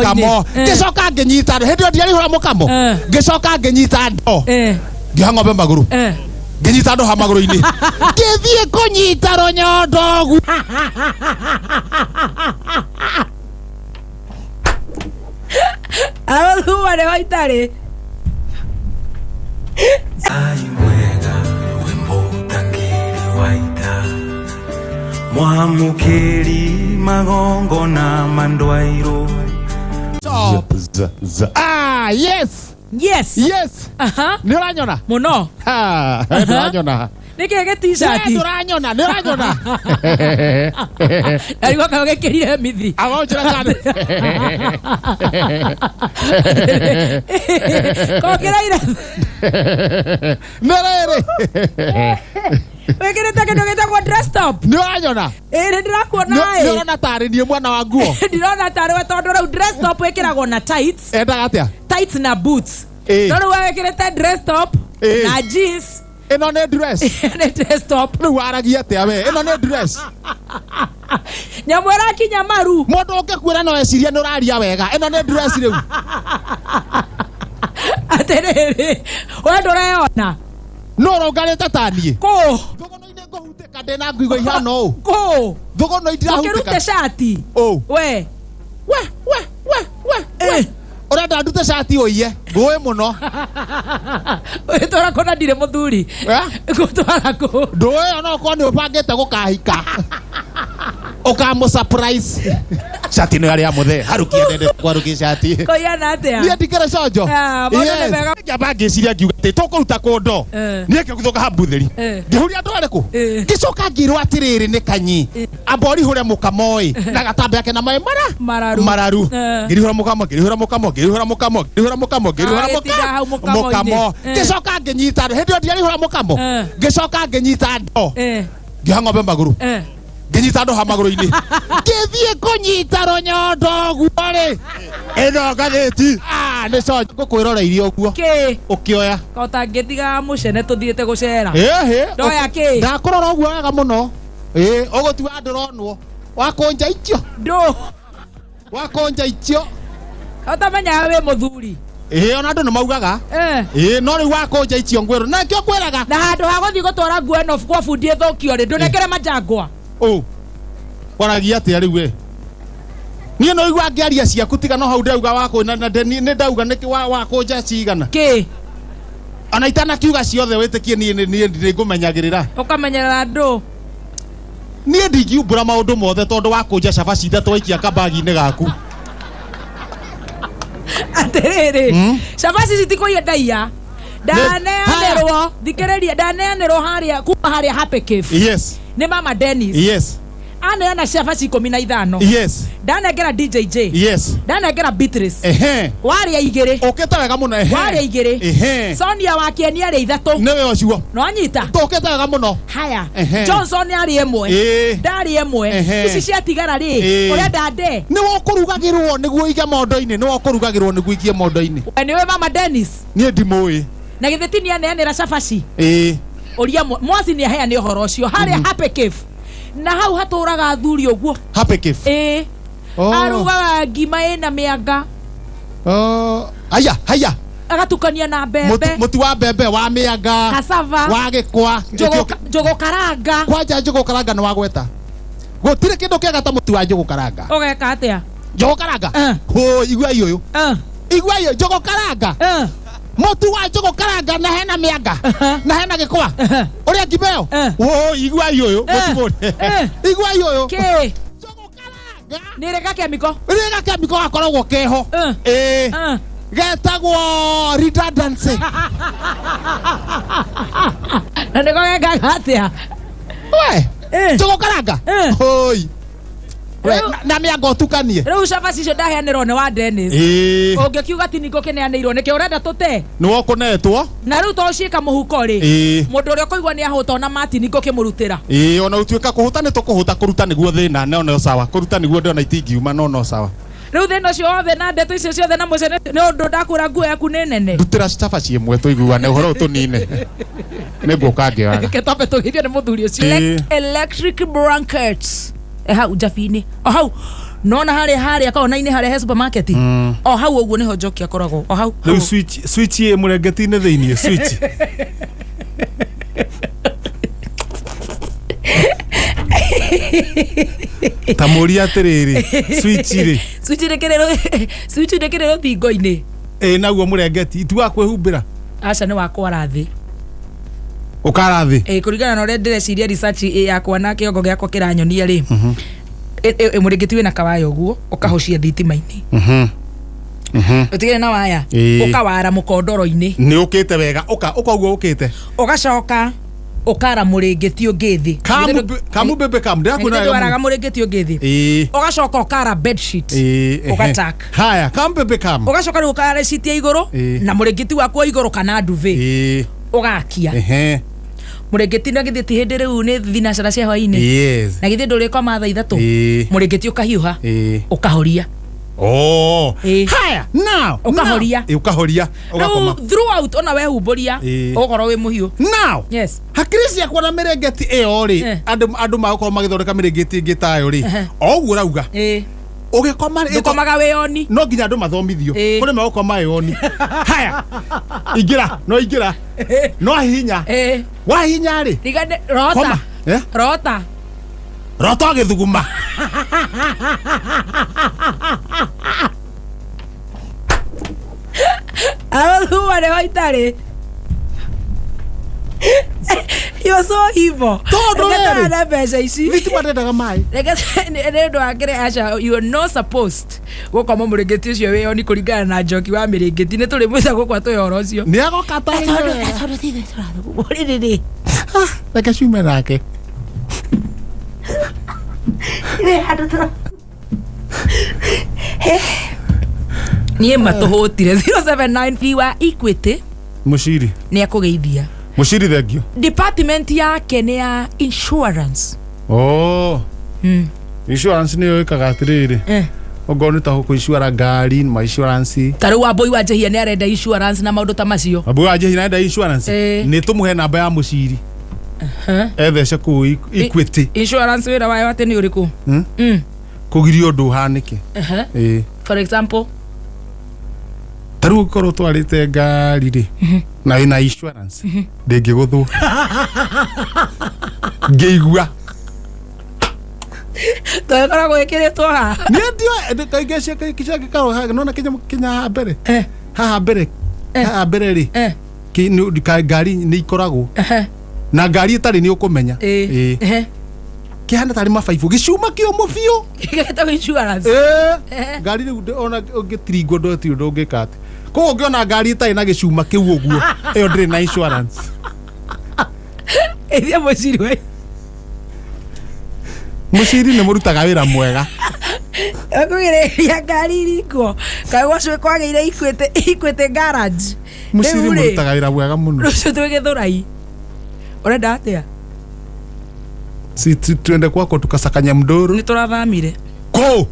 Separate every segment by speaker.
Speaker 1: kamo ngicoka nginyita hindi ndiari hura mukamo ngicoka nginyita ndo ngihango be maguru nginyita ndo ha maguru ini ngithie kunyita ronyondo gu
Speaker 2: awu wale waitare
Speaker 3: ai mwega wimbo tangiri waita mwamukiri magongo na mandwairo.
Speaker 1: Yes. Niranyona
Speaker 2: muno
Speaker 1: niranyona
Speaker 2: nikege t-shirt
Speaker 1: niranyona
Speaker 2: alikuwa kawekirire mithi
Speaker 1: agonjera kana
Speaker 2: kokeraira
Speaker 1: merere
Speaker 2: wekirite kindu gitagwo dress top
Speaker 1: niranyona
Speaker 2: ndirakuona
Speaker 1: ndirona tari nie mwana wa nguo
Speaker 2: ndirona tari we tondu rau dress top wekiragwo na tights
Speaker 1: endaga atia
Speaker 2: tights na boots tondu wekirite dress top na jeans
Speaker 1: ino ne dress
Speaker 2: ne dress top
Speaker 1: riu aragia atia we ino ne dress
Speaker 2: nyamwera kinya maru
Speaker 1: mundu ungikwira no eciria ni uraria wega ino ne dress riu
Speaker 2: aterere we ndureyona
Speaker 1: no rongarite tanie
Speaker 2: ko
Speaker 1: thugono-ini nguhuteka ndina nguigo ihana uu
Speaker 2: ko
Speaker 1: thugono idirahuteka
Speaker 2: ukirute shati we
Speaker 1: urenda ndute shati uiye ngui muno
Speaker 2: twara kona ndire muthuri gutwara ku
Speaker 1: ndui ona ko ni upangite gukahika ukamu surprise shati ni aria muthe harukia ndende kwarukia shati
Speaker 2: ko yana atia
Speaker 1: ni ndikere cojo ngamba ngiciria ngiuga ati tukuruta kundo ni ngiguthoka hambutheri ngihuria ndware ku ngicoka ngirwa atiriri ni kanyi ambori hure mukamoi na gatambe yake na mai mararu ngirihura mukamo ngicoka nginyita hindi ndiari hura mukamo ngicoka nginyita ndo ngihango be maguru nginyita ndo ha maguru ini ngithie kunyita ronyondo guore eno gatheti ni cojo ngukwiroreirie uguo ukioya
Speaker 2: kota ngitiga mucene tuthiete gucera ndoya ki
Speaker 1: ndakurora uguo wega muno ugutua ndironwo wakunja icio wakunja icio
Speaker 2: utamenya we muthuri
Speaker 1: ona andu nimaugaga no riu wakunja icio ngwiro na kio kwiraga
Speaker 2: na handu ha guthii gutwara nguo eno kwa bundi thukio ri ndunekere majangwa
Speaker 1: waragia atia riu we nie no igwa ngiaria ciaku tiga no hau ndauga wako na ni ndauga niki wakunja cigana
Speaker 2: ki
Speaker 1: ana itana kiuga ciothe witikie ni ngumenyagirira
Speaker 2: ukamenyera ndu
Speaker 1: nie ndingiumbura maundu mothe tondu wakunja cabaci ithatu waikia kabagi-ini gaku
Speaker 2: aterere cabaci citikoie ndaia ndaneanirwo thikiriria ndaneanirwo haria kuma haria happy cafe ni mama Dennis aneana cabaci 15 ndanengera DJJ ndanengera Beatrice waria igiri
Speaker 1: ukita wega muno
Speaker 2: waria igiri Sonia wakieni aria ithatu
Speaker 1: niwe ocio
Speaker 2: no nyita
Speaker 1: tukita wega muno
Speaker 2: haya Johnson ari emwe ndari emwe ici ciatigara ri urenda nde
Speaker 1: ni wokurugagirwo niguo ige mondo-ini ni wokurugagirwo niguo igie mondo-ini
Speaker 2: niwe mama Dennis
Speaker 1: nie ndimui
Speaker 2: na githeti ni aneanira cabaci uria mwaci ni aheane uhoro ucio haria happy cafe na hau haturaga athuri uguo
Speaker 1: happy cafe
Speaker 2: arugaga ngima ina mianga
Speaker 1: haya
Speaker 2: agatukania na mbembe
Speaker 1: mutu wa mbembe wa mianga
Speaker 2: cassava
Speaker 1: wa gikwa
Speaker 2: njogo karanga
Speaker 1: kwanja njogo karanga ni wagweta gutire kindu kiega ta mutu wa njogo karanga
Speaker 2: ugeka atia
Speaker 1: njogo karanga igua iyo igua iyo njogo karanga mutu wa njogo karanga na hena mianga na hena gikwa uria ngimeo igua iyo mutu bone igua iyo
Speaker 2: ki nirega kemiko
Speaker 1: akoragwo keho getagwo redundancy
Speaker 2: na niko gekaga atia
Speaker 1: we njogo karanga hoi na mianga utukanie
Speaker 2: riu cabaci icio ndaheanirwo ni wa Dennis ungikiuga ti niko kineanirwo niki urenda tute
Speaker 1: ni wokunetwo
Speaker 2: na riu to ciika muhuko ri mundu uria koigwa ni ahuta na mati niko kimurutira
Speaker 1: ona utuika kuhuta ni tukuhuta kuruta niguo thina no sawa kuruta niguo ndona itingiuma no sawa
Speaker 2: riu thina ucio wothe na ndeto icio ciothe na mucene ni undu ndakura nguo yaku ni nene
Speaker 1: ndutira cabaci imwe tuiguane uhoro tunine ni mbuka ngioyaga
Speaker 2: ketope tugithio ni muthuri ucio electric blankets hau njabini hau nona hare akona-inĩ harĩa he supermarket o hau ũguo nĩho njoki akoragwo o hau
Speaker 1: rĩu switch ye mũrengeti-inĩ thĩinĩ switch tamũria atĩrĩrĩ
Speaker 2: switch rĩkĩrĩ rũthingo-inĩ
Speaker 1: naguo mũrengeti tu wa kwĩhumbĩra
Speaker 2: aca nĩ wakwara thĩ
Speaker 1: ũkara thĩ
Speaker 2: kũringana na ũrĩa ndĩreciria research yakwa na kĩongo gĩakwa kĩranyonia rĩ mũrengeti wĩna kawaya ũguo ũkahocia thitima-inĩ ũtigĩre na waya ũkawara mũkondoro-inĩ
Speaker 1: nĩ ũkĩte wega ũkauguo ũkĩte
Speaker 2: ũgacoka ukara mũrengeti ũngĩ thĩ
Speaker 1: kamu bebe kam ndakuna
Speaker 2: ndwaraga mũrengeti ũngĩ thĩ ugacoka ukara bed sheet ugatak
Speaker 1: haya kam bebe kam
Speaker 2: ugacoka rĩu ukara sheet ya igũrũ na mũrengeti waku igũrũ kana nduve ugakia mũrengeti na githĩ ti hĩndĩ rĩu nĩ thinacara cia hwaĩ-inĩ na githĩ ndũrĩkoma thaa 3 mũrengeti ũkahiũha ũkahoria
Speaker 1: haya now
Speaker 2: ukahoria
Speaker 1: ugakoma
Speaker 2: throughout ona we humbũria ũkorwo wĩ mũhiũ
Speaker 1: now yes hakiri ciakwa na mĩrengeti ĩyo rĩ andũ magũkorwo magĩthondeka mĩrengeti ĩngĩ tayo rĩ oguo rauga
Speaker 2: ũkomaga wĩoni
Speaker 1: no nginya andũ mathomithio kũrĩ magũkoma wĩoni haya ingĩra no hinya wahinya rĩ rota gĩthuguma
Speaker 2: arothuma nĩ waitarĩ you're so evil reketara mbeca ici
Speaker 1: thitima ndendaga maĩ
Speaker 2: nĩ ũndũ wa kĩrĩ aca you are not supposed gũkoma mũrengeti ũcio wĩoni kũringana na njoki wa mĩrengeti nĩ tũrĩ mwĩca gũkwa twĩhoro ũcio
Speaker 1: nĩ agoka
Speaker 2: rĩrĩ
Speaker 1: reke ciume nake
Speaker 2: niĩ matũhũtire 079 wa Equity
Speaker 1: mũciri
Speaker 2: nĩ akũgeithia
Speaker 1: mũciri thengio
Speaker 2: department yake nĩ ya insurance
Speaker 1: insurance nĩyo ĩkaga atĩrĩrĩ ogo nĩ ta gũkũicura ngari ma insurance
Speaker 2: ta rĩu Wambui wa Njehia nĩ arenda insurance na maũndũ ta macio
Speaker 1: Wambui wa Njehia nĩ arenda insurance nĩ tũmũhe namba ya mũciri ethece kũu Equity
Speaker 2: insurance wĩra wayo atĩ nĩ ũrĩkũ
Speaker 1: kũgiria ũndũ ũhanĩke
Speaker 2: for example
Speaker 1: ta rĩu ũkorwo twarĩte ngari rĩ na wĩna insurance ndĩngĩgũthwo ngĩigua
Speaker 2: twakoragwo ĩkĩrĩtwo haha
Speaker 1: nĩ ndio kaingĩ ciake gĩkarwo nona kinya haha mbere rĩ ngari nĩ ikoragwo na ngari ĩtarĩ nĩ ũkũmenya kĩhana tarĩ mabaibu gĩcuma kĩũmũ biũ
Speaker 2: gĩgetagwo insurance
Speaker 1: ngari rĩu ona ũngĩtiringwo ndoti ũndũ ũngĩka atĩ koguo ũngĩona ngari ĩtarĩ na gĩcuma kĩu ũguo ĩyo ndĩrĩ na insurance
Speaker 2: ĩthia mũciri we
Speaker 1: mũciri nĩ mũrutaga wĩra mwega
Speaker 2: akũgĩrĩria ngari irikwo kaĩ gwacwe kwagĩire Equity garage
Speaker 1: mũciri mũrutaga wĩra mwega mũno
Speaker 2: rũciũ twĩ Gĩthũrai ũrenda atĩa
Speaker 1: si tuende kwako tukasakanya mdoro
Speaker 2: nĩ tũrathamire
Speaker 1: ko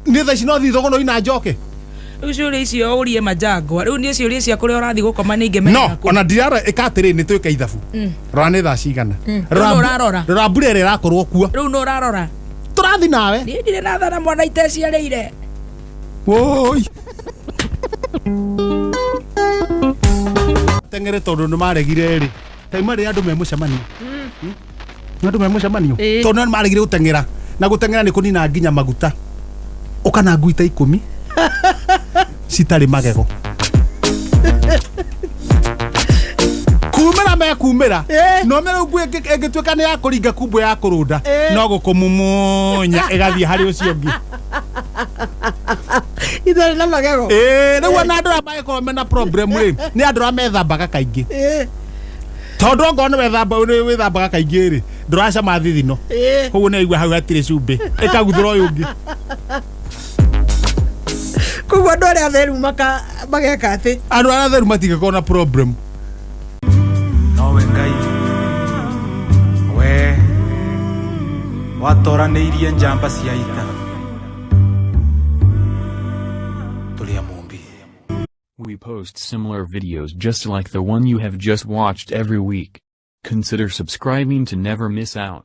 Speaker 1: nĩ thaa ici no thiĩ thogoro ina njoke
Speaker 2: rĩu ciũria icio ũrie majangwa rĩu nĩ ciũria cia kũrĩa ũrathiĩ gũkoma nĩ ingĩmenya
Speaker 1: no ona ndiara ĩkatĩrĩ nĩ twĩka ithabu rora nĩ thaa cigana rora mbura ĩrĩa ĩrakorwo kuo
Speaker 2: rĩu nĩ ũrarora
Speaker 1: tũrathi nawe
Speaker 2: niĩ ndirĩ na thana mwana iteciarĩire
Speaker 1: woi tengere tondũ nĩ maregire rĩ taima rĩ andũ me mũcemanio andũ me mũcemanio tondũ nĩ maregire gũtengera na gũtengera nĩ kũnina nginya maguta ũkana ngui ta 10 citarĩ magego kumĩra mekumĩra no mera ngui ĩngĩtuĩka nĩ ya kũringa kumbo ya kũrũnda no gũkũmumunya ĩgathiĩ harĩ ũcio ũngĩ
Speaker 2: itarĩ na magego
Speaker 1: rĩu ona andũ arĩa magĩkorwo mena problem rĩ nĩ andũ arĩa methambaga kaingĩ tondũ ngoro nĩ wĩthambaga kaingĩ rĩ ndũracama thithino koguo nĩ aigua hau hatirĩ cumbĩ ĩkaguthũra ũyũ ũngĩ
Speaker 2: koguo andũ arĩa atheru mageka atĩ
Speaker 1: andũ arĩa atheru matingĩkorwo na problem
Speaker 3: nowe Ngai we watoranĩirie njamba cia ita tũrĩa mũmbi.
Speaker 4: We post similar videos just like the one you have just watched every week. Consider subscribing to never miss out.